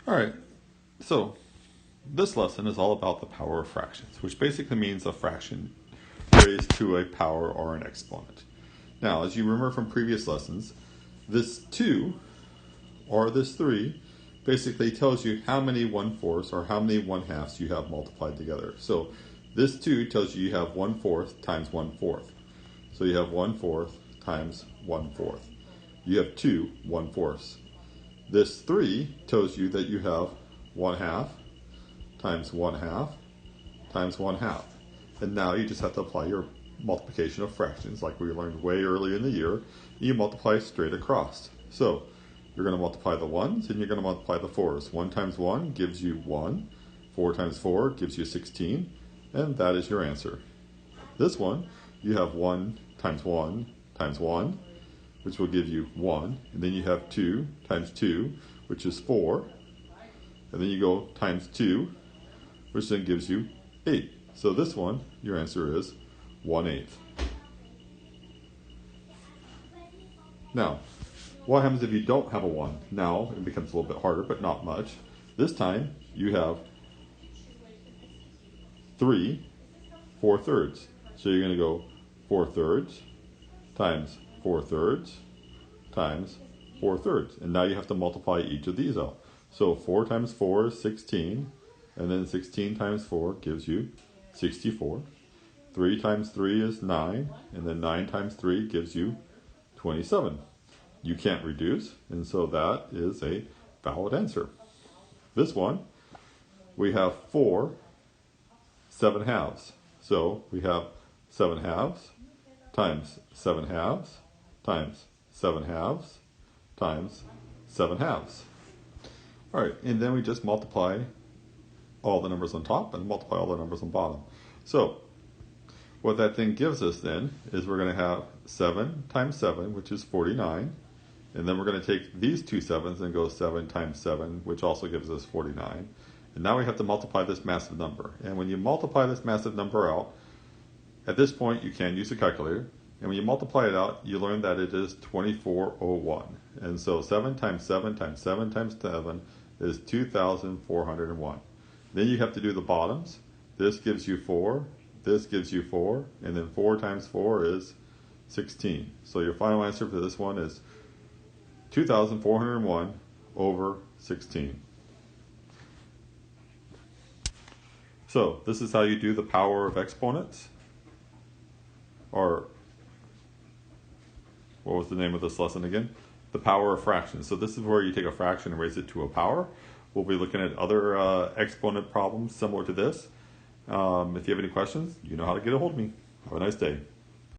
All right, so this lesson is all about the power of fractions, which basically means a fraction raised to a power or an exponent. Now, as you remember from previous lessons, this 2 or this 3 basically tells you how many 1/4 or how many 1/2 you have multiplied together. So this 2 tells you have 1/4 times 1/4. So you have 1/4 times 1/4. You have 2 1/4. This 3 tells you that you have 1/2 times 1/2 times 1/2. And now you just have to apply your multiplication of fractions like we learned way early in the year. You multiply straight across. So you're going to multiply the 1s and you're going to multiply the 4s. 1 times 1 gives you 1. 4 times 4 gives you 16. And that is your answer. This one, you have 1 times 1 times 1, which will give you 1. And then you have 2 times 2, which is 4. And then you go times 2, which then gives you 8. So this one, your answer is 1/8. Now, what happens if you don't have a 1? Now, it becomes a little bit harder, but not much. This time, you have 3 4/3. So you're going to go 4/3 times 4/3 times 4/3. And now you have to multiply each of these out. So 4 times 4 is 16. And then 16 times 4 gives you 64. 3 times 3 is 9. And then 9 times 3 gives you 27. You can't reduce, and so that is a valid answer. This one, we have 4 7/2. So we have 7/2 times 7/2 times 7/2 times 7/2. All right, and then we just multiply all the numbers on top and multiply all the numbers on bottom. So what that thing gives us then is we're going to have 7 times 7, which is 49. And then we're going to take these two 7s and go 7 times 7, which also gives us 49. And now we have to multiply this massive number. And when you multiply this massive number out, at this point you can use a calculator. And when you multiply it out, you learn that it is 2401. And so 7 times 7 times 7 times 7 is 2,401. Then you have to do the bottoms. This gives you 4, this gives you 4, and then 4 times 4 is 16. So your final answer for this one is 2,401 over 16. So this is how you do the power of exponents. Or what was the name of this lesson again? The power of fractions. So this is where you take a fraction and raise it to a power. We'll be looking at other exponent problems similar to this. If you have any questions, you know how to get a hold of me. Have a nice day.